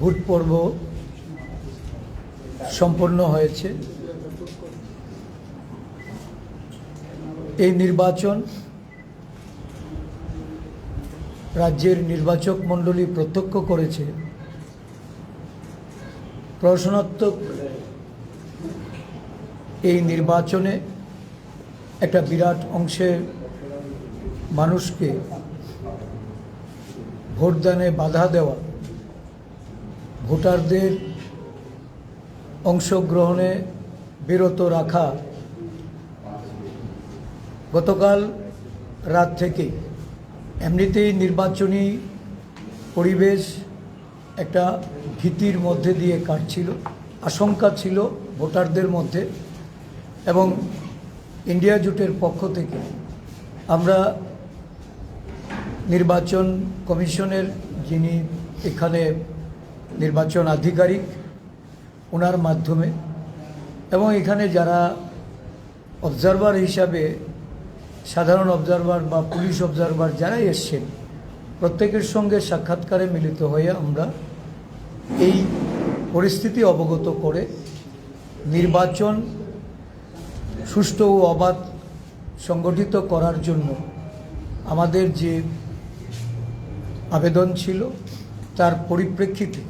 Vote পর্ব সম্পন্ন হয়েছে। এই নির্বাচন রাজ্যের নির্বাচক মণ্ডলী প্রত্যক্ষ করেছে। প্রশ্নাত্মক এই নির্বাচনে একটা বিরাট অংশের মানুষকে ভোটদানে বাধা দেওয়া, ভোটারদের অংশগ্রহণে বিরত রাখা গতকাল রাত থেকে এমনিতেই নির্বাচনী পরিবেশ একটা ভীতির মধ্যে দিয়ে কাটছিল, আশঙ্কা ছিল ভোটারদের মধ্যে। এবং ইন্ডিয়া জোটের পক্ষ থেকে আমরা নির্বাচন কমিশনের যিনি এখানে নির্বাচন আধিকারিক ওনার মাধ্যমে এবং এখানে যারা অবজারভার হিসাবে সাধারণ অবজারভার বা পুলিশ অবজারভার যারাই এসছেন প্রত্যেকের সঙ্গে সাক্ষাৎকারে মিলিত হয়ে আমরা এই পরিস্থিতি অবগত করে নির্বাচন সুষ্ঠু ও অবাধ সংগঠিত করার জন্য আমাদের যে আবেদন ছিল তার পরিপ্রেক্ষিতে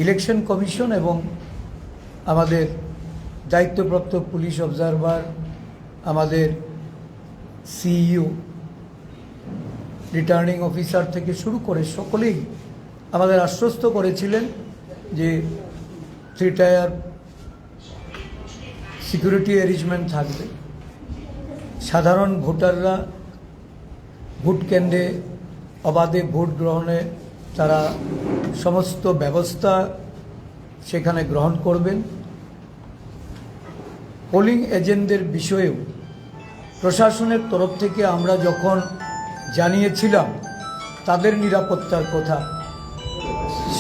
ইলেকশন কমিশন এবং আমাদের দায়িত্বপ্রাপ্ত পুলিশ অবজারভার, আমাদের সিইও, রিটার্নিং অফিসার থেকে শুরু করে সকলেই আমাদের আশ্বস্ত করেছিলেন যে 3 টায়ার সিকিউরিটি অ্যারেঞ্জমেন্ট থাকবে। সাধারণ ভোটাররা ভোট কেন্দ্রে অবাধে ভোট গ্রহণে তারা সমস্ত ব্যবস্থা সেখানে গ্রহণ করবেন। পোলিং এজেন্টদের বিষয়েও প্রশাসনের তরফ থেকে আমরা যখন জানিয়েছিলাম তাদের নিরাপত্তার কথা,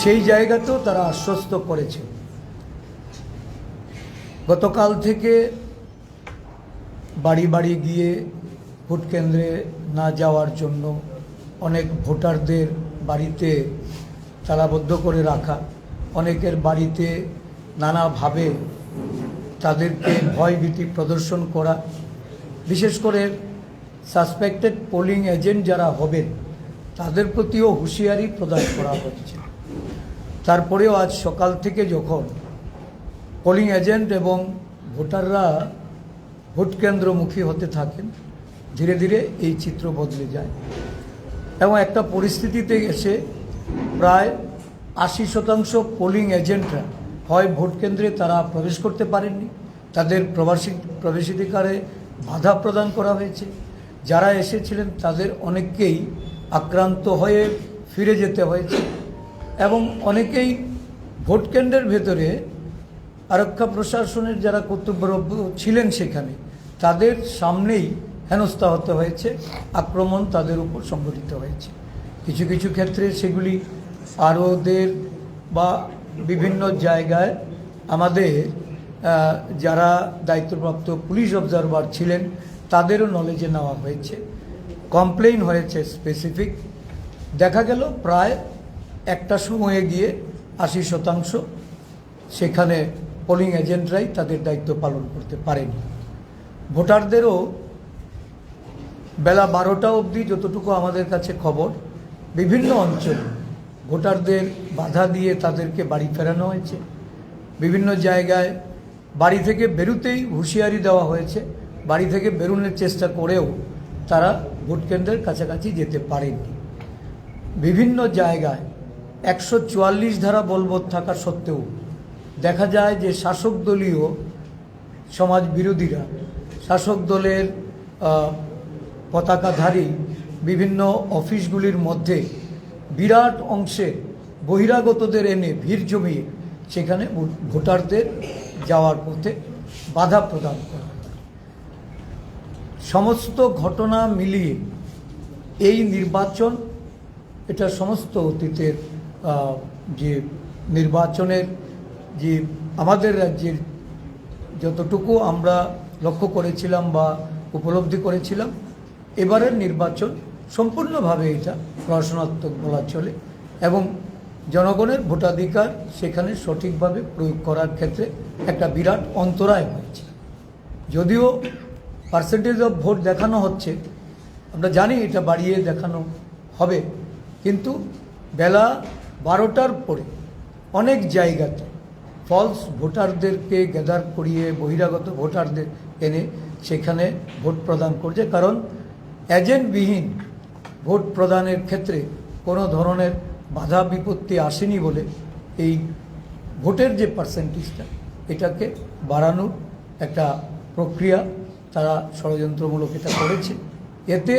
সেই জায়গাতেও তারা আশ্বস্ত করেছে। গতকাল থেকে বাড়ি বাড়ি গিয়ে ভোট কেন্দ্রে না যাওয়ার জন্য অনেক ভোটারদের বাড়িতে তালাবদ্ধ করে রাখা, অনেকের বাড়িতে নানাভাবে তাদেরকে ভয়ভীতি প্রদর্শন করা, বিশেষ করে সাসপেক্টেড পোলিং এজেন্ট যারা হবেন তাদের প্রতিও হুঁশিয়ারি প্রদান করা হচ্ছে। তারপরেও আজ সকাল থেকে যখন পোলিং এজেন্ট এবং ভোটাররা ভোট কেন্দ্রমুখী হতে থাকেন, ধীরে ধীরে এই চিত্র বদলে যায় এবং একটা পরিস্থিতিতে এসে প্রায় 80% পোলিং এজেন্টরা হয় ভোট কেন্দ্রে তারা প্রবেশ করতে পারেননি, তাদের প্রবেশাধিকারে বাধা প্রদান করা হয়েছে। যারা এসেছিলেন তাদের অনেককেই আক্রান্ত হয়ে ফিরে যেতে হয়েছে এবং অনেকেই ভোট কেন্দ্রের ভেতরে আরক্ষা প্রশাসনের যারা কর্তব্যরত ছিলেন সেখানে তাদের সামনেই হেনস্থা হতে হয়েছে, আক্রমণ তাদের উপর সংঘটিত হয়েছে। কিছু কিছু ক্ষেত্রে সেগুলি আরোদের বা বিভিন্ন জায়গায় আমাদের যারা দায়িত্বপ্রাপ্ত পুলিশ অবজারভার ছিলেন তাদেরও নলেজে নেওয়া হয়েছে, কমপ্লেইন হয়েছে স্পেসিফিক। দেখা গেল প্রায় একটা সময়ে গিয়ে 80% সেখানে পোলিং এজেন্টরাই তাদের দায়িত্ব পালন করতে পারেনি। ভোটারদেরও বেলা 12টা অবধি যতটুকু আমাদের কাছে খবর, বিভিন্ন অঞ্চলে ভোটারদের বাধা দিয়ে তাদেরকে বাড়ি ফেরানো হয়েছে। বিভিন্ন জায়গায় বাড়ি থেকে বেরোতেই হুঁশিয়ারি দেওয়া হয়েছে, বাড়ি থেকে বেরোনোর চেষ্টা করেও তারা ভোট কেন্দ্রের কাছাকাছি যেতে পারেননি। বিভিন্ন জায়গায় 144 ধারা বলবৎ থাকা সত্ত্বেও দেখা যায় যে শাসক দলীয় সমাজ বিরোধীরা, শাসক দলের পতাকাধারী বিভিন্ন অফিসগুলির মধ্যে বিরাট অংশে বহিরাগতদের এনে ভিড় জমিয়ে সেখানে ভোটারদের যাওয়ার পথে বাধা প্রদান করা। সমস্ত ঘটনা মিলিয়ে এই নির্বাচন এটা সমস্ত অতীতের যে নির্বাচনের যে আমাদের রাজ্যের যতটুকু আমরা লক্ষ্য করেছিলাম বা উপলব্ধি করেছিলাম, এবারের নির্বাচন সম্পূর্ণভাবে এটা রচনাত্মক বলা চলে এবং জনগণের ভোটাধিকার সেখানে সঠিকভাবে প্রয়োগ করার ক্ষেত্রে একটা বিরাট অন্তরায় হয়েছে। যদিও পার্সেন্টেজ অফ ভোট দেখানো হচ্ছে, আমরা জানি এটা বাড়িয়ে দেখানো হবে, কিন্তু বেলা 12টার পরে অনেক জায়গাতে ফলস ভোটারদেরকে গ্যাদার করিয়ে বহিরাগত ভোটারদের এনে সেখানে ভোট প্রদান করছে। কারণ এজেন্টবিহীন ভোট প্রদানের ক্ষেত্রে কোনো ধরনের বাধা বিপত্তি আসেনি বলে এই ভোটের যে পার্সেন্টেজটা এটাকে বাড়ানোর একটা প্রক্রিয়া তারা ষড়যন্ত্রমূলক এটা করেছে। এতে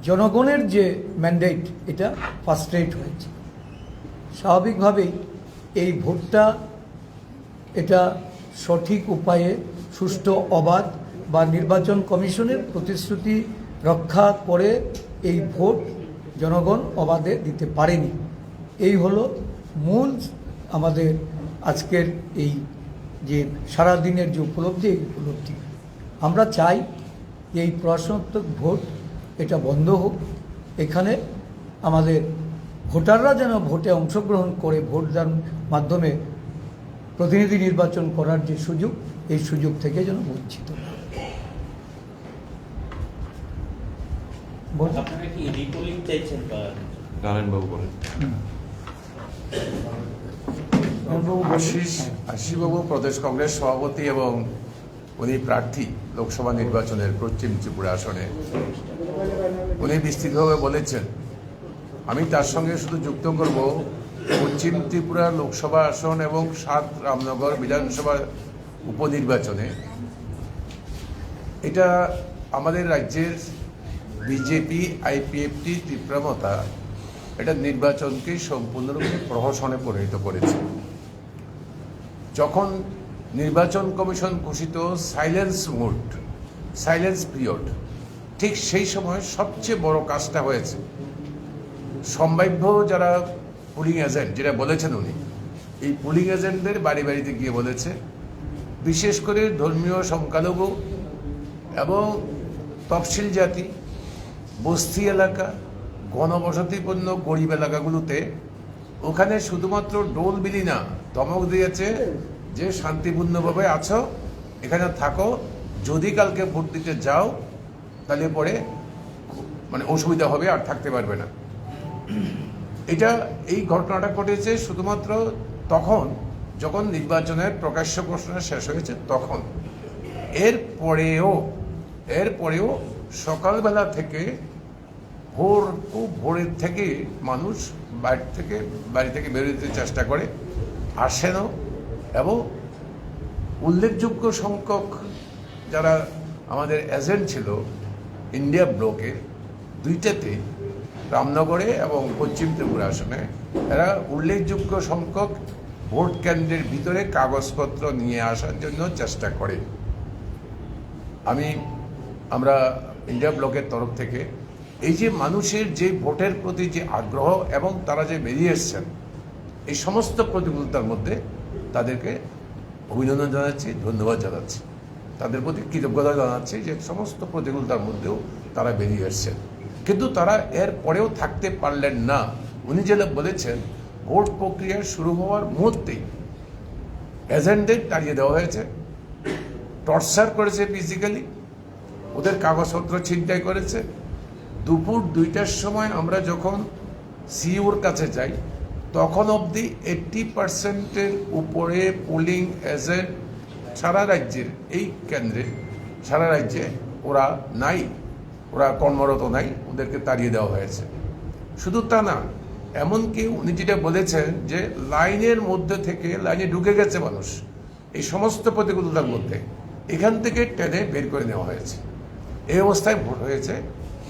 জনগণের যে ম্যান্ডেট এটা ফার্স্ট্রেট হয়েছে। স্বাভাবিকভাবেই এই ভোটটা এটা সঠিক উপায়ে সুষ্ঠু অবাধ বা নির্বাচন কমিশনের প্রতিশ্রুতি রক্ষা করে এই ভোট জনগণ অবাধে দিতে পারেনি। এই হলো মূল আমাদের আজকের এই যে সারাদিনের যে উপলব্ধি, এই উপলব্ধি আমরা চাই যে এই প্রশ্নোত্তর ভোট এটা বন্ধ হোক। এখানে আমাদের ভোটাররা যেন ভোটে অংশগ্রহণ করে ভোটদান মাধ্যমে প্রতিনিধি নির্বাচন করার যে সুযোগ, এই সুযোগ থেকে যেন বঞ্চিত না। আপনারা কি রিপোলিং চাইছেন বা নারায়ণবাবু বলেন। আশিসবাবু প্রদেশ কংগ্রেস সভাপতি এবং উনি প্রার্থী লোকসভা নির্বাচনের পশ্চিম ত্রিপুরা আসনে। উনি বিস্তৃতভাবে বলেছেন, আমি তার সঙ্গে শুধু যুক্ত করব পশ্চিম ত্রিপুরা লোকসভা আসন এবং 7 রামনগর বিধানসভা উপনির্বাচনে এটা আমাদের রাজ্যের বিজেপি আইপিএফটি তীব্রমতা এটা নির্বাচনকে সম্পূর্ণরূপে প্রহসনে পরিণত করেছে। যখন নির্বাচন কমিশন ঘোষিত সাইলেন্স পিরিয়ড, ঠিক সেই সময় সবচেয়ে বড় কাজটা হয়েছে সম্ভাব্য যারা পুলিং এজেন্ট, যেটা বলেছেন উনি, এই পুলিং এজেন্টদের বাড়ি বাড়িতে গিয়ে বলেছে, বিশেষ করে ধর্মীয় সংখ্যালঘু এবং তফসিল জাতি, বস্তি এলাকা, ঘনবসতিপূর্ণ গরিব এলাকাগুলোতে ওখানে শুধুমাত্র ডোল বিলি না, ধমক দিয়েছে যে শান্তিপূর্ণভাবে আছো, এখানে থাকো, যদি কালকে ভোট দিতে যাও তাহলে পরে মানে অসুবিধা হবে, আর থাকতে পারবে না। এই ঘটনাটা ঘটেছে শুধুমাত্র তখন যখন নির্বাচনের প্রকাশ্য ঘোষণা শেষ হয়েছে তখন। এরপরেও সকালবেলা থেকে খুব ভোরের থেকে মানুষ বাড়ি থেকে বেরোতে চেষ্টা করে, আসেনও, এবং উল্লেখযোগ্য সংখ্যক যারা আমাদের এজেন্ট ছিল ইন্ডিয়া ব্লকের দুইটাতে, রামনগরে এবং পশ্চিম ত্রিপুরা আসনে, এরা উল্লেখযোগ্য সংখ্যক ভোট কেন্দ্রের ভিতরে কাগজপত্র নিয়ে আসার জন্য চেষ্টা করে। আমরা ইন্ডিয়া ব্লকের তরফ থেকে এই যে মানুষের যে ভোটের প্রতি যে আগ্রহ এবং তারা যে বেরিয়ে এসছেন, এই সমস্ত প্রতিকূলতার মধ্যে তাদেরকে অভিনন্দন জানাচ্ছি, ধন্যবাদ জানাচ্ছি, তাদের প্রতি কৃতজ্ঞতা জানাচ্ছি যে সমস্ত প্রতিকূলতার মধ্যেও তারা বেরিয়ে এসছেন। কিন্তু তারা এর পরেও থাকতে পারলেন না। উনি যেটা বলেছেন, ভোট প্রক্রিয়া শুরু হওয়ার মুহূর্তেই এজেন্টদের তাড়িয়ে দেওয়া হয়েছে, টর্চার করেছে ফিজিক্যালি, ওদের কাগজপত্র ছিনতাই করেছে। দুপুর 2টার সময় আমরা যখন সিইওর কাছে যাই তখন অবধি 80%-এর উপরে পোলিং এজেন্ট সারা রাজ্যের এই কেন্দ্রে, সারা রাজ্যে ওরা নাই, ওরা কর্মরত নাই, ওদেরকে তাড়িয়ে দেওয়া হয়েছে। শুধু তা না, এমনকি উনি যেটা বলেছেন যে লাইনের মধ্যে থেকে লাইনে ঢুকে গেছে মানুষ, এই সমস্ত প্রতিকূলতার মধ্যে এখান থেকে টেনে বের করে নেওয়া হয়েছে। এই অবস্থায় ভোট হয়েছে।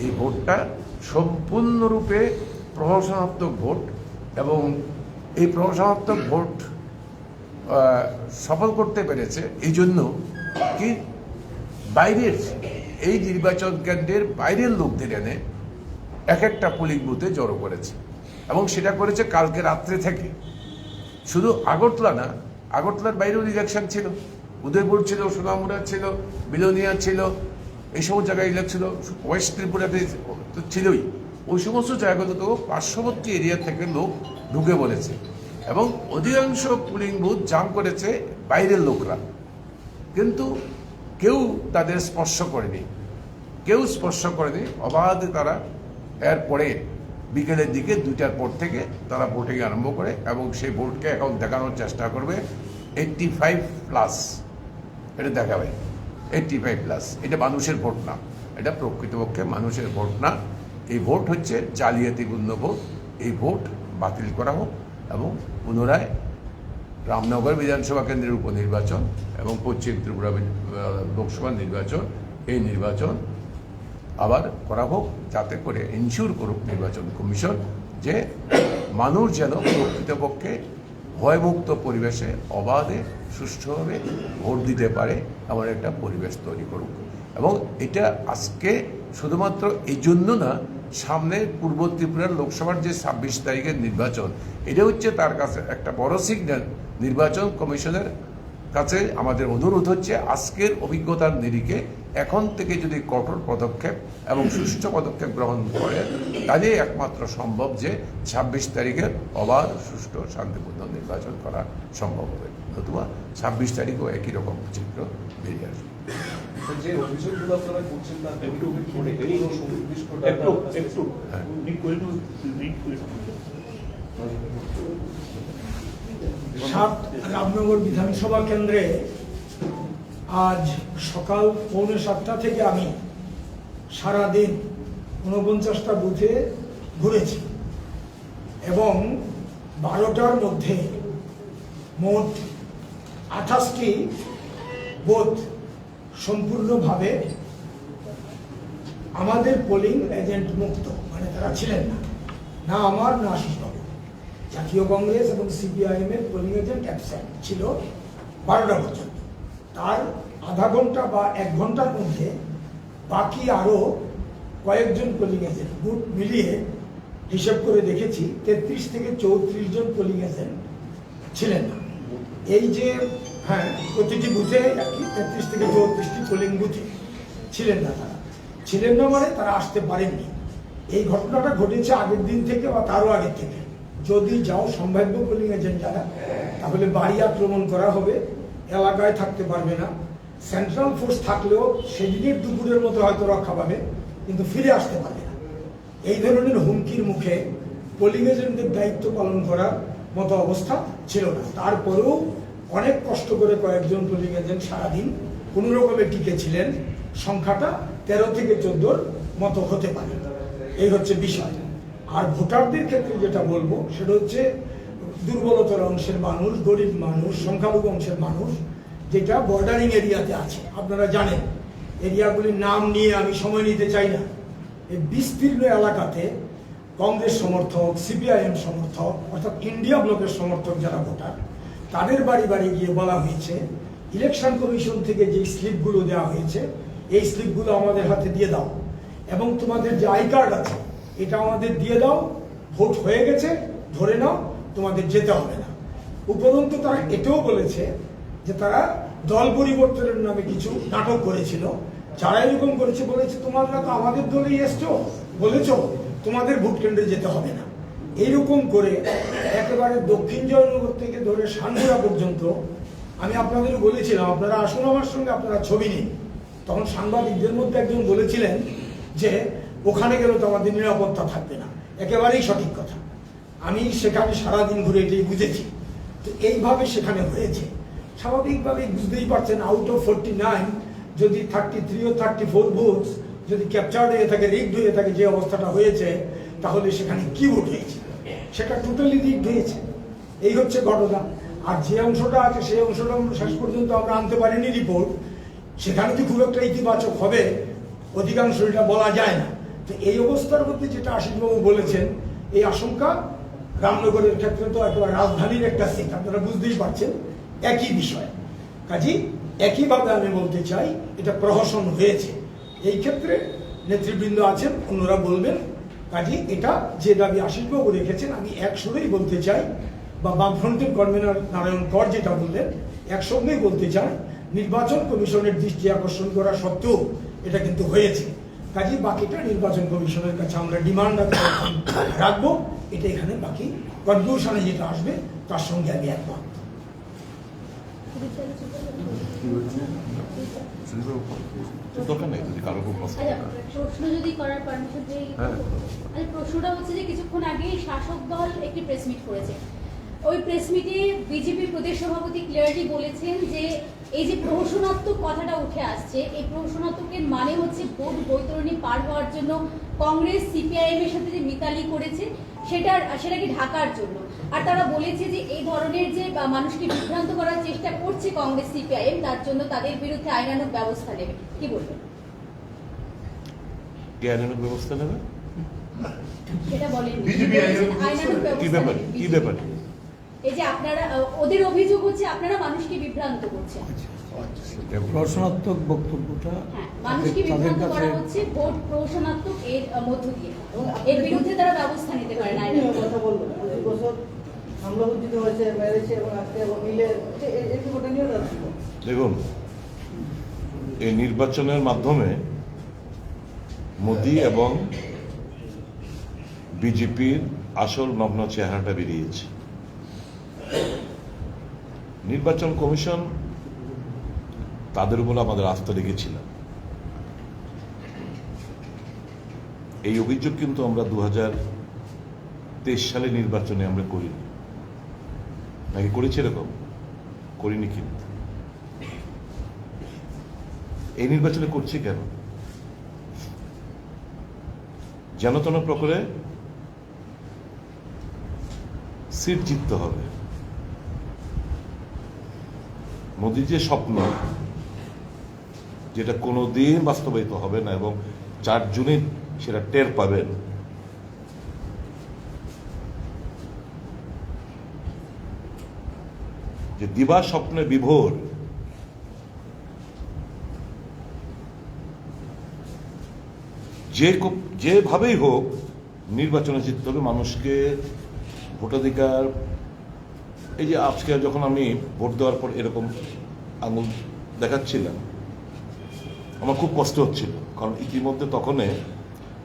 এই ভোটটা সম্পূর্ণরূপে প্রহসনাত্মক ভোট, এবং এই প্রহসনাত্মক ভোট সফল করতে পেরেছে এই জন্য কি বাইরের এই নির্বাচন কেন্দ্রের বাইরের লোকদের এনে এক একটা পোলিং বুথে জড়ো করেছে, এবং সেটা করেছে কালকে রাত্রে থেকে। শুধু আগরতলা না, আগরতলার বাইরেও ইলেকশন ছিল, উদয়পুর ছিল, সোনামুড়া ছিল, বিলোনিয়া ছিল, এই সব জায়গায় ইলেকশন ছিল, ওয়েস্ট ত্রিপুরাতে তো ছিলই, ওই সমস্ত জায়গাগুলোতেও পার্শ্ববর্তী এরিয়া থেকে লোক ঢুকে বলেছে এবং অধিকাংশ পোলিং বুথ জাম করেছে বাইরের লোকরা, কিন্তু কেউ তাদের স্পর্শ করেনি, অবাধে তারা এরপরে বিকেলের দিকে 2টার পর থেকে তারা ভোটিং আরম্ভ করে এবং সেই ভোটকে এখন দেখানোর চেষ্টা করবে 85+, এটা দেখাবে 85+। এটা মানুষের ভোট না, এটা প্রকৃতপক্ষে মানুষের ভোট না। এই ভোট হচ্ছে জালিয়াতিপূর্ণ ভোট। এই ভোট বাতিল করা হোক এবং পুনরায় রামনগর বিধানসভা কেন্দ্রের উপনির্বাচন এবং পশ্চিম ত্রিপুরা লোকসভা নির্বাচন, এই নির্বাচন আবার করা হোক, যাতে করে এনশিওর করুক নির্বাচন কমিশন যে মানুষ যেন প্রকৃতপক্ষে ভয়মুক্ত পরিবেশে অবাধে সুষ্ঠুভাবে ভোট দিতে পারে এমন একটা পরিবেশ তৈরি করুক। এবং এটা আজকে শুধুমাত্র এই জন্য না, সামনে পূর্ব ত্রিপুরার লোকসভার যে 26 তারিখের নির্বাচন, এটা হচ্ছে তার কাছে একটা বড় সিগন্যাল। নির্বাচন কমিশনের কাছে আমাদের অনুরোধ হচ্ছে আজকের অভিজ্ঞতার নিরিখে এখন থেকে যদি কঠোর পদক্ষেপ এবং সুষ্ঠু পদক্ষেপ গ্রহণ করে, তাহলেই একমাত্র সম্ভব যে 26 তারিখের অবাধ, সুষ্ঠু, শান্তিপূর্ণ নির্বাচন করা সম্ভব হবে। নতুবা 26 তারিখও একই রকম চিত্র বেরিয়ে আসবে। যে অভিযোগগুলো আপনারা করছেন না সাত রামনগর বিধানসভা কেন্দ্রে আজ সকাল 6:45 থেকে আমি সারাদিন 49টা বুথে ঘুরেছি এবং 12টার মধ্যে মোট 28টি বুথ সম্পূর্ণভাবে আমাদের পোলিং এজেন্ট মুক্ত, মানে তারা ছিলেন না, না আমার না আশিসবাবু। জাতীয় কংগ্রেস এবং সিপিআইএম এর পোলিং এজেন্ট অ্যাবসেন্ট ছিল 12টা পর্যন্ত। তার আধা ঘন্টা বা 1 ঘন্টার মধ্যে বাকি আরো কয়েকজন পোলিং এজেন্ট বুথ মিলিয়ে হিসেব করে দেখেছি 33 থেকে 34 জন পোলিং এজেন্ট ছিলেন না। এই যে প্রতিটি বুথে 33 থেকে 34টি পোলিং বুথে ছিলেন না, তারা ছিলেন না মানে তারা আসতে পারেননি। এই ঘটনাটা ঘটেছে আগের দিন থেকে বা তারও আগের থেকে। যদি যাও সম্ভাব্য পোলিং এজেন্ট যারা, তাহলে বাড়ি আক্রমণ করা হবে, এলাকায় থাকতে পারবে না। সেন্ট্রাল ফোর্স থাকলেও সেদিনের দুপুরের মতো হয়তো রক্ষা পাবে, কিন্তু ফিরে আসতে পারবে না। এই ধরনের হুমকির মুখে পোলিং এজেন্টদের দায়িত্ব পালন করার মতো অবস্থা ছিল না। তারপরেও অনেক কষ্ট করে কয়েকজন পোলিং এজেন্ট সারাদিন কোনো রকমে টিকে ছিলেন। সংখ্যাটা 13 থেকে 14 মতো হতে পারে। এই হচ্ছে বিষয়। আর ভোটারদের ক্ষেত্রে যেটা বলবো সেটা হচ্ছে দুর্বলতর অংশের মানুষ, গরিব মানুষ, সংখ্যালঘু অংশের মানুষ, যেটা বর্ডারিং এরিয়াতে আছে। আপনারা জানেন এরিয়াগুলির নাম নিয়ে আমি সময় নিতে চাই না। এই বিস্তীর্ণ এলাকাতে কংগ্রেস সমর্থক, সিপিআইএম সমর্থক, অর্থাৎ ইন্ডিয়া ব্লকের সমর্থক যারা ভোটার, তাদের বাড়ি বাড়ি গিয়ে বলা হয়েছে ইলেকশন কমিশন থেকে যে স্লিপগুলো দেওয়া হয়েছে এই স্লিপগুলো আমাদের হাতে দিয়ে দাও এবং তোমাদের যে আই কার্ড আছে এটা আমাদের দিয়ে দাও, ভোট হয়ে গেছে ধরে নাও, তোমাদের যেতে হবে না। উপরন্তু তারা এটাও বলেছে যে তারা দল পরিবর্তনের নামে কিছু নাটক করেছিল। যারা এরকম করেছে বলেছে তোমরা তো আমাদের দলেই এসছো, বলেছ তোমাদের ভোট কেন্দ্রে যেতে হবে না। এইরকম করে একেবারে দক্ষিণ জয়নগর থেকে ধরে সানগুড়া পর্যন্ত আমি আপনাদের বলেছিলাম আপনারা আসুন আমার সঙ্গে, আপনারা ছবি নিন। তখন সাংবাদিকদের মধ্যে একজন বলেছিলেন যে ওখানে গেলে তো আমাদের নিরাপত্তা থাকবে না। একেবারেই সঠিক কথা। আমি সেখানে সারাদিন ঘুরে এটাই বুঝেছি। তো এইভাবে সেখানে হয়েছে। স্বাভাবিকভাবে বুঝতেই পারছেন, আউট অফ 49 যদি 33 ও 34 ভোট যদি ক্যাপচার্ড হয়ে থাকে, রিগড হয়ে থাকে, যে অবস্থাটা হয়েছে, তাহলে সেখানে কি ভোট হয়েছে? সেটা টোটালি রিগড হয়েছে। এই হচ্ছে ঘটনা। আর যে অংশটা আছে সেই অংশটা শেষ পর্যন্ত আমরা আনতে পারিনি রিপোর্ট, সেখানে কি খুব একটা ইতিবাচক হবে অধিকাংশ এটা বলা যায় না। তো এই অবস্থার মধ্যে যেটা আশিসবাবু বলেছেন, এই আশঙ্কা রামনগরের ক্ষেত্রে তো একেবারে রাজধানীর একটা সিট, আপনারা বুঝতেই পারছেন একই বিষয়। কাজী একইভাবে আমি বলতে চাই এটা প্রহসন হয়েছে। এই ক্ষেত্রে নেতৃবৃন্দ আছেন, অন্যরা বলবেন। কাজী এটা যে দাবি আশিসবাবু রেখেছেন আমি এক সুরেই বলতে চাই, বা বামফ্রন্টের কনভেনর নারায়ণ কর যেটা বললেন একসঙ্গেই বলতে চাই, নির্বাচন কমিশনের দৃষ্টি আকর্ষণ করা সত্ত্বেও এটা কিন্তু হয়েছে। কাজে বাকিটা নির্বাচন কমিশনের কাছে আমরা ডিমান্ড রাখবো। এটা এখানে বাকি কনক্লুশনে যেটা আসবে তার সঙ্গে আমি একমত। দরকার নেই যদি কারো খুব প্রশ্ন আচ্ছা, থাকে। প্রশ্ন যদি করার পারমিশন দেই। হ্যাঁ। আচ্ছা, প্রশ্নটা হচ্ছে যে কিছুক্ষণ আগেই শাসক দল একটি প্রেস মিট করেছে। ওই প্রেস মিটে বিজেপি প্রদেশ সভাপতি ক্লিয়ারলি বলেছেন যে এই যে প্রহসনাত্মক কথাটা উঠে আসছে, এই প্রহসনাত্মকের মানে হচ্ছে ভোট বৈতরণী পার হওয়ার জন্য কংগ্রেস সিপিআইএম এর সাথে যে মিতালি করেছে সেটাকে ঢাকার জন্য। আর তারা বলেছে যে এই ধরনের যে মানুষকে বিভ্রান্ত করার চেষ্টা করছে কংগ্রেস সিপিআইএম, তার জন্য তাদের বিরুদ্ধে আইনানুগ ব্যবস্থা নেবে। কি বলবেন? কে আইনানুগ ব্যবস্থা নেবে? সেটা বলেন BJP আইনানুগ কি ব্যবস্থা ব্যাপারে? নেবে। কি ব্যাপারে? এই যে আপনারা ওদের অভিযোগ হচ্ছে আপনারা মানুষকে বিভ্রান্ত করছেন। প্রশ্নাত্মক বক্তব্যটা হ্যাঁ, মানুষকে তাদের বিভ্রান্ত কাছে করা হচ্ছে ভোট প্রহসনাত্মক এর মধ্য দিয়ে। এর বিরুদ্ধে তারা ব্যবস্থা নিতে পারে না। কথা বলবো 25 বছর হামলা উজ্জিত হয়েছে, মেরেছে এবং আজকে এবং মিলে এই রিপোর্টে নিয়ে যাচ্ছি। দেখুন, এই নির্বাচনের মাধ্যমে মোদি এবং বিজেপির আসল নগ্ন চেহারাটা বেরিয়েছে। নির্বাচন কমিশন তাদের উপর আমাদের আস্থা রেখেছিলাম। এই অভিযোগ কিন্তু আমরা 2023 সালে নির্বাচনে আমরা করিনি, নাকি করেছি? এরকম করিনি। কিন্তু এই নির্বাচনে করছি কেন? যেন তেন প্রকারে সিট জিততে হবে। মোদির যে স্বপ্ন, যেটা কোনোদিন বাস্তবায়িত হবে না এবং 4 জুনে সেটা টের পাবেন, যে দিবা স্বপ্নে বিভোর যেভাবেই হোক নির্বাচনে জিততে হবে মানুষকে। ভোটাধিকার, এই যে আজকে যখন আমি ভোট দেওয়ার পর এরকম আঙুল দেখাচ্ছিলাম, আমার খুব কষ্ট হচ্ছিল, কারণ ইতিমধ্যে তখনই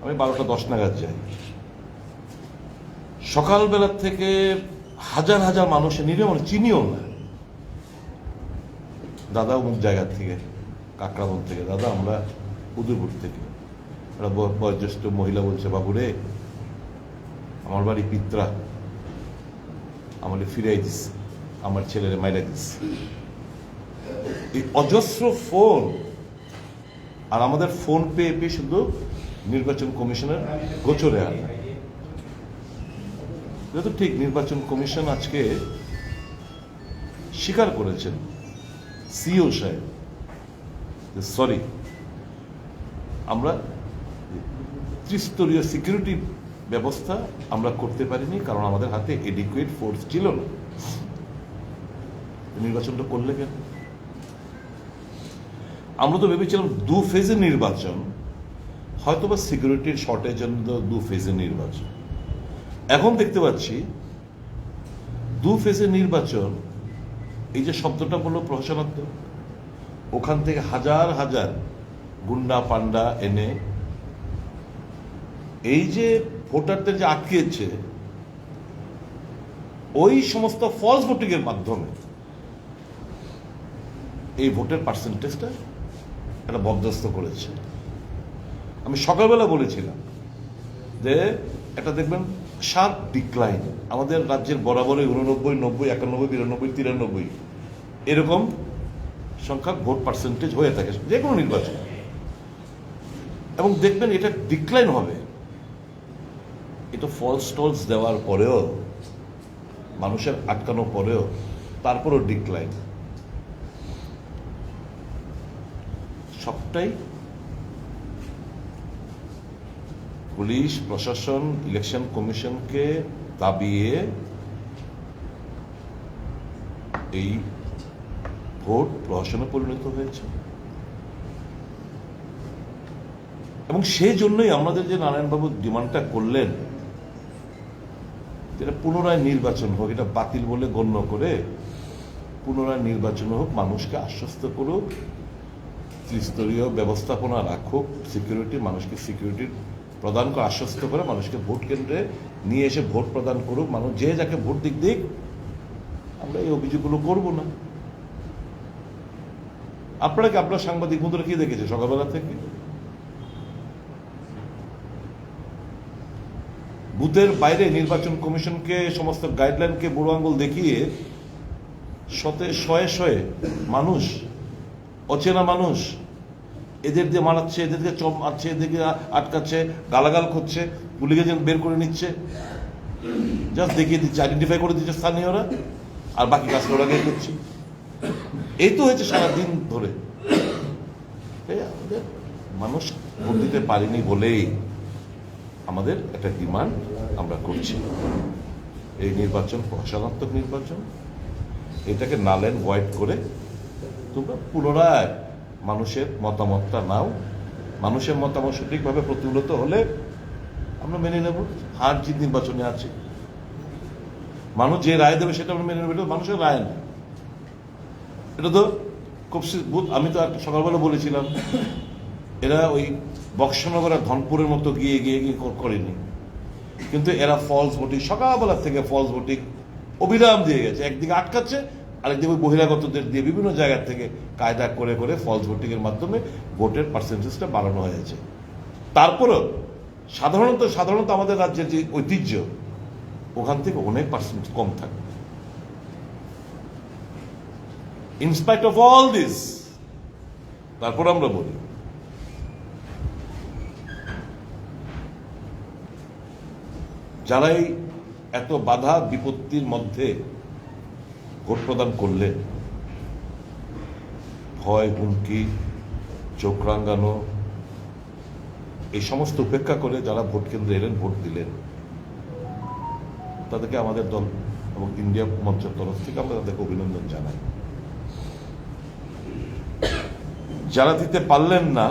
আমি 12টা 10 নাগাদ যাই। সকালবেলা থেকে হাজার হাজার মানুষের নিরীহ মানুষ, চিনিও না, দাদা অমুক জায়গা থেকে, কাকরাবন থেকে, দাদা আমরা উদয়পুর থেকে। একটা বয়োজ্যেষ্ঠ মহিলা বলছে, বাবুরে আমার বাড়ি পিত্রা, আমাদের ফিরাই দিস, আমার ছেলেরে মাইরা দিস। এই অজস্র ফোন, আর আমাদের ফোন পেয়ে পেয়ে শুধু নির্বাচন কমিশনের গোচরে আনা। এটা তো ঠিক, নির্বাচন কমিশন আজকে স্বীকার করেছেন সিও সাহেব, সরি আমরা ত্রিস্তরীয় সিকিউরিটি ব্যবস্থা আমরা করতে পারিনি, কারণ আমাদের হাতে এডিকুয়েট ফোর্স ছিল না। নির্বাচনটা করলে কেন? আমরা তো ভেবেছিলাম 2 ফেজের নির্বাচন, হয়তো বা সিকিউরিটির শর্টের জন্য 2 ফেজের নির্বাচন। এখন দেখতে পাচ্ছি 2 ফেজের নির্বাচন, এই যে শব্দটা বললো প্রহসনাত্মক, ওখান থেকে হাজার হাজার গুন্ডা পান্ডা এনে এই যে ভোটারদের যে আটকেছে, ওই সমস্ত ফলস ভোটিং এর মাধ্যমে এই ভোটের পার্সেন্টেজটা একটা বরদাস্ত করেছে। আমি সকালবেলা বলেছিলাম যে এটা দেখবেন শার্প ডিক্লাইন, আমাদের রাজ্যের বরাবরই 89, 90, 91, 92, 93 এরকম সংখ্যক ভোট পার্সেন্টেজ হয়ে থাকে যে কোনো নির্বাচন, এবং দেখবেন এটা ডিক্লাইন হবে। এটা ফলস টলস দেওয়ার পরেও, মানুষের আটকানোর পরেও, তারপরও ডিক্লাইন। সবটাই পুলিশ প্রশাসন ইলেকশন কমিশনকে দাবিয়ে এই ভোট প্রহসনে পরিণত হয়েছে। এবং সেই জন্যই আমাদের যে নারায়ণবাবু ডিমান্ডটা করলেন, যেটা পুনরায় নির্বাচন হোক, এটা বাতিল বলে গণ্য করে পুনরায় নির্বাচন হোক, মানুষকে আশ্বস্ত করুক ত্রিস্তরীয় ব্যবস্থাপনা রাখুক, সিকিউরিটি, মানুষকে সিকিউরিটি প্রদান করে আশ্বস্ত করে মানুষকে ভোট কেন্দ্রে নিয়ে এসে ভোট প্রদান করুক, মানুষ যে যাকে ভোট দিক, আমরা এই অভিযোগগুলো করব না। আপনারা কি আপনার সাংবাদিক বন্ধুরা কি দেখেছে সকালবেলা থেকে? বুথের বাইরে নির্বাচন কমিশনকে সমস্ত গাইডলাইনকে বুড়ো আঙ্গুল দেখিয়ে শয়ে মানুষ, অচেনা মানুষ, এদের দিয়ে মারাচ্ছে, এদেরকে চপ মারছে, এদেরকে আটকাচ্ছে, গালাগাল করছে, পুলিশকে যেন বের করে নিচ্ছে, জাস্ট দেখিয়ে দিচ্ছে, আইডেন্টিফাই করে দিচ্ছে স্থানীয়রা, আর বাকি কাজটা ওরা গিয়ে করছে। এই তো হয়েছে সারাদিন ধরে। আমাদের মানুষ ভোট দিতে পারেনি বলেই আমাদের একটা ডিমান্ড আমরা করছি, এই নির্বাচন প্রশাসনাত্মক নির্বাচন, এটাকে নাল অ্যান্ড ভয়েড করে তোমরা পুনরায় মানুষের মতামতটা নাও। মানুষের মতামত সঠিকভাবে প্রতিফলিত হলে আমরা মেনে নেব। হার জিত নির্বাচনে আছে, মানুষ যে রায় দেবে সেটা আমরা মেনে নেব, এটা মানুষের রায় না। এটা তো খুব আমি তো সকালবেলা বলেছিলাম, এরা ওই বক্সনগর আর ধনপুরের মতো গিয়ে করেনি, কিন্তু এরা ফলস ভোটিং, সকালবেলা থেকে ফলস ভোটিং অবিরাম দিয়ে গেছে। একদিকে আটকাচ্ছে, আরেকদিকে বহিরাগতদের দিয়ে বিভিন্ন জায়গা থেকে কায়দা করে ফলস ভোটিং এর মাধ্যমে ভোটের পার্সেন্টেজটা বাড়ানো হয়েছে। তারপরেও সাধারণত আমাদের রাজ্যের যে ঐতিহ্য, ওখান থেকে অনেক পার্সেন্ট কম থাকে। ইনস্পাইট অফ অল দিস, তারপর আমরা বলি যারাই এত বাধা বিপত্তির মধ্যে ভোট প্রদান করলে, ভয়, হুমকি, চোখ রাঙানো, এই সমস্ত উপেক্ষা করে যারা ভোট কেন্দ্রে এলেন, ভোট দিলেন, তাদেরকে আমাদের দল এবং ইন্ডিয়া মঞ্চের তরফ থেকে আমরা তাদেরকে অভিনন্দন জানাই। যারা দিতে পারলেন না,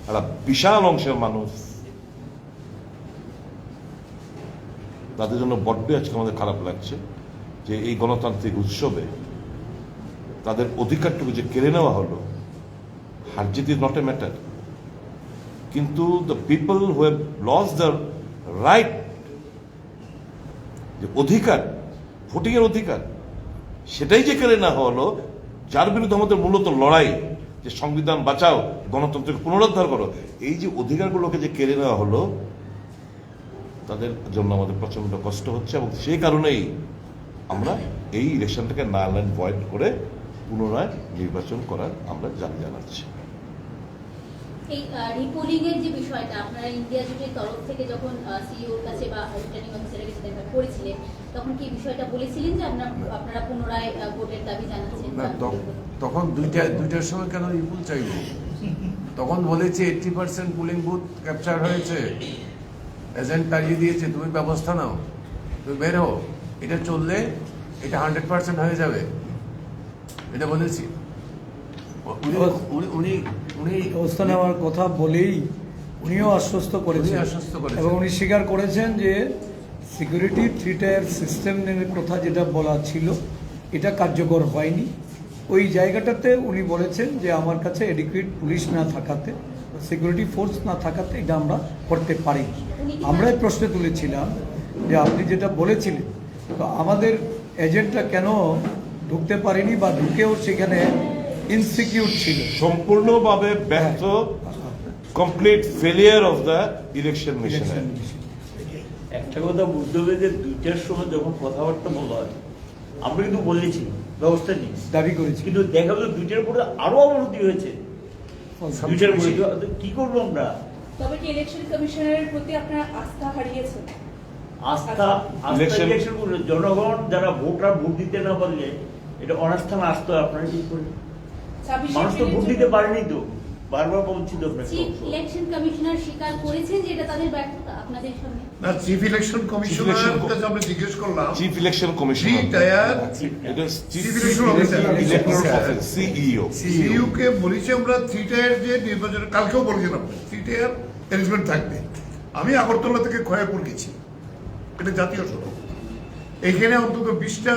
একটা বিশাল অংশের মানুষ, তাদের জন্য বড্ড আজকে আমাদের খারাপ লাগছে যে এই গণতান্ত্রিক উৎসবে তাদের অধিকারটুকু যে কেড়ে নেওয়া হলো। হার জিত ইজ নট এ ম্যাটার, কিন্তু the people who have lost the right, যে অধিকার, ভোটিং এর অধিকার, সেটাই যে কেড়ে নেওয়া হলো, যার বিরুদ্ধে আমাদের মূলত লড়াই, যে সংবিধান বাঁচাও, গণতন্ত্রকে পুনরুদ্ধার করো, এই যে অধিকারগুলোকে যে কেড়ে নেওয়া হলো, তাদের জন্য আমাদের প্রচন্ড কষ্ট হচ্ছে। এবং সেই কারণেই আমরা এই ইলেকশনটাকে নাল অ্যান্ড ভয়েড করে পুনরায় নির্বাচন করার আমরা জানাচ্ছি। এই রিপোলিং এর যে বিষয়টা আপনারা ইন্ডিয়া জোটের তরফ থেকে যখন সিইওর কাছে বা রিটার্নিং অফিসারের কাছে দেখা করেছিলেন, তখন কি বিষয়টা বলেছিলেন যে আপনারা পুনরায় ভোটের দাবি জানাচ্ছেন? না, তখন দুইটার সময় কেন রিপোল চাইব? তখন বলেছে 80% পুলিং বুথ ক্যাপচার হয়েছে, এজেন্ট তাড়িয়ে দিয়েছে, তুমি ব্যবস্থা নাও, তুমি বের হও, এটা চললে এটা 100% হয়ে যাবে, এটা বলেছি। উনি ব্যবস্থা নেওয়ার কথা বলেই উনিও আশ্বস্ত করেছেন, এবং উনি স্বীকার করেছেন যে সিকিউরিটি 3 টায়ার সিস্টেমের কথা যেটা বলা ছিল এটা কার্যকর হয়নি। ওই জায়গাটাতে উনি বলেছেন যে আমার কাছে এডিকুয়েট পুলিশ না থাকাতে, সিকিউরিটি ফোর্স না থাকাতে এটা আমরা করতে পারি। আমরা প্রশ্ন তুলেছিলাম যে আপনি যেটা বলেছিলেন, তো আমাদের এজেন্টরা কেন ঢুকতে পারেনি, বা ঢুকেও সেখানে ইনসিকিউর ছিল, সম্পূর্ণভাবে ব্যর্থ, complete failure of the election mission. একটা কথা বুঝতে হবে যে 2টার সময় যখন কথাবার্তা বলা হয়, আমরা কিন্তু বলেছি ব্যবস্থা নিই, দাবি করেছি, কিন্তু দেখা গেল 2টার পরে আরো অবনতি হয়েছে। 2টার পরে কি করবো আমরা? তবে কি ইলেকশন কমিশনের প্রতি আপনার আস্থা হারিয়েছে? জনগণ যারা ভোটার ভোট দিতে না পারলে এটা অনাস্থা না আসতো, আপনারা কি করবেন? মানুষ তো ভোট দিতে পারেনি, তো বারবার বলছি তো। চিফ ইলেকশন কমিশনার স্বীকার করেছেন যে এটা তাদের ব্যর্থতা আপনাদের সামনে। না, চিফ ইলেকশন কমিশনার কাছে আমরা জিজ্ঞেস করলাম, চিফ ইলেকশন কমিশনার, এটা চিফ ইলেকশন অফিসার, সিইও কে বলেছি আমরা 3 টায়ার যে নির্বাচন, কালকেও বলেছিলাম 3 টায়ার অ্যারেঞ্জমেন্ট থাকবে। আমি আগরতলা থেকে খয়াপুর গেছি, এটা জাতীয় সড়ক, এখানে অন্তত 20টা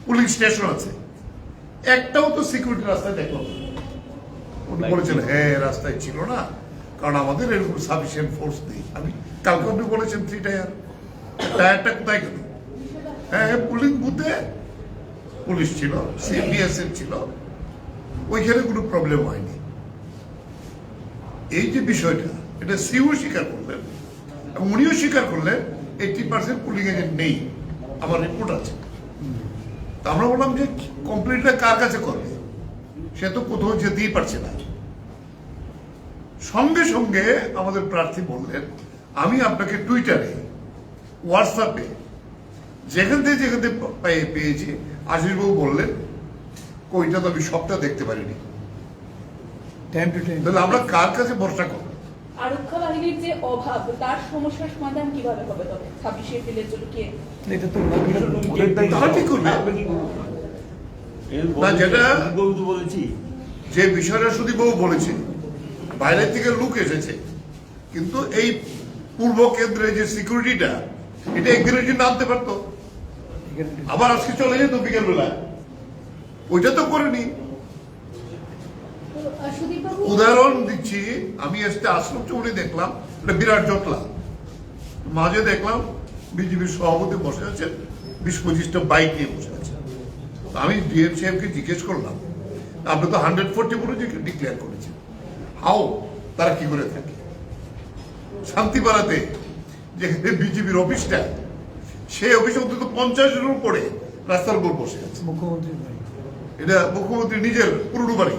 পুলিশ স্টেশন আছে, একটাও তো সিকিউরিটি রাস্তায় দেখলাম না। উনি বলেছেন হ্যাঁ রাস্তায় ছিল না, কারণ আমাদের এরকম সাফিসিয়েন্ট ফোর্স নেই। আমি কালকে আপনি বলেছেন 3 টায়ার, টায়ারটা কোথায় গেল? হ্যাঁ, পুলিং বুথে পুলিশ ছিল, সিবিএসএফ ছিল, ওইখানে কোনো প্রবলেম হয়নি। এই যে বিষয়টা, এটা সিও স্বীকার করলেন এবং উনিও স্বীকার করলেন 80% পুলিং এজেন্ট নেই, আমার রিপোর্ট আছে। তা আমরা বললাম যে কমপ্লিটটা কার কাছে করবে, সে তো কোথাও যেতেই পারছে না। সঙ্গে সঙ্গে আমাদের প্রার্থী বললেন আমি আপনাকে টুইটারে, হোয়াটসঅ্যাপে যেখান থেকে পেয়েছি। আশিসবাবু বললেন ওইটা তো আমি সবটা দেখতে পারিনি। টাইম টু টাইম তাহলে আমরা কার কাছে ভরসা করব? আরক্ষা বাহিনীর যে অভাব, তার সমস্যার সমাধান কিভাবে হবে তবে 26 এপ্রিলের জন্য কি এটা তো তারা কি করবে? না, যেটা বলেছি যে বিষয়টা সুদীপবাবু বলেছে, বাইরের থেকে লোক এসেছে, কিন্তু এই পূর্ব কেন্দ্রে যে সিকিউরিটিটা, এটা একদিনের জন্য আনতে পারতো, আবার আজকে চলে যেত বিকেল বেলা, ওইটা তো করেনি। সুদীপবাবু, উদাহরণ দিচ্ছি, আমি আজকে আশ্রম চৌড়ে দেখলাম একটা বিরাট জটলা, মাঝে দেখলাম বিজেপির সভাপতি বসে আছেন, 20-25টা বাইক নিয়ে বসে আছেন। আমি ডিএম সাহেবকে জিজ্ঞেস করলাম আপনি তো 140 প্রজেক্ট ডিক্লেয়ার করেছেন, হাও তারা কি করে থাকে? শান্তিপাড়াতে যেখানে বিজেপির অফিসটা, সেই অফিসে অন্তত 50-এর উপরে রাস্তার উপর বসে আছে। মুখ্যমন্ত্রী ভাই, এটা মুখ্যমন্ত্রী নিজের পুরনো বাড়ি।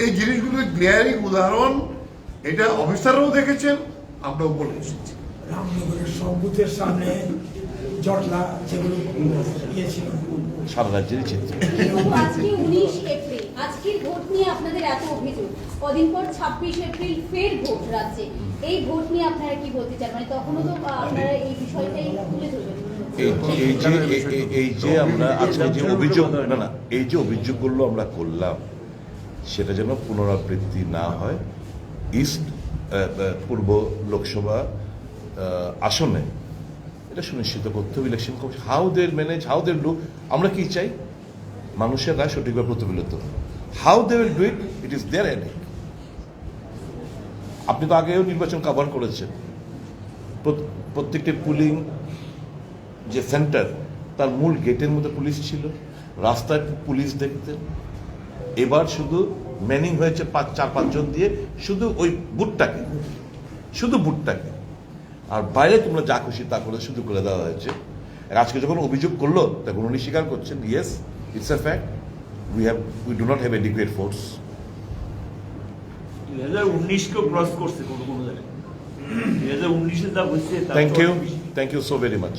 এই জিনিসগুলো গ্লেয়ারিং উদাহরণ, এটা অফিসাররাও দেখেছেন, আমরাও বলে এসেছি। রামনগরের সব বুথের সামনে জটলা যেগুলো ছিল, সারা রাজ্যেরই চিত্র। কিন্তু আজকে 19 এপ্রিল, আজকের ভোট নিয়ে আপনাদের এত অভিযোগ, কদিন পর 26 এপ্রিল ফের ভোট রাজ্যে, এই ভোট নিয়ে আপনারা কি বলতে চান? মানে তখনও তো আপনারা এই বিষয়টাই তুলে ধরবেন? এই যে আমরা আজকে যে অভিযোগ, না এই যে অভিযোগগুলো আমরা করলাম, সেটা যেন পুনরাবৃত্তি না হয়। ইস্ট পূর্ব লোকসভা আসনে এটা সুনিশ্চিত করতে হবে election commission, how they manage, how they do. আমরা কি চাই? মানুষের রায় সঠিকভাবে প্রতিফলিত। How they will do it, it is their headache. আপনি তো আগেও নির্বাচন কভার করেছেন, প্রত্যেকটি পুলিং যে সেন্টার, তার মূল গেটের মধ্যে পুলিশ ছিল, রাস্তায় পুলিশ দেখতেন। এবার শুধু ম্যানিং হয়েছে 4-5 জন দিয়ে, শুধু ওই বুথটাকে, শুধু বুথটাকে, আর বাইরে তোমরা যা খুশি তা করে শুধু করে দেওয়া হয়েছে। আজকে যখন অভিযোগ করলো তখন উনি স্বীকার করছেন, yes it's a fact, we do not have adequate force. 2019কেও ক্রস করছে কোনো কোনো জায়গায়। 2019-এ যা হচ্ছে, thank you so very much.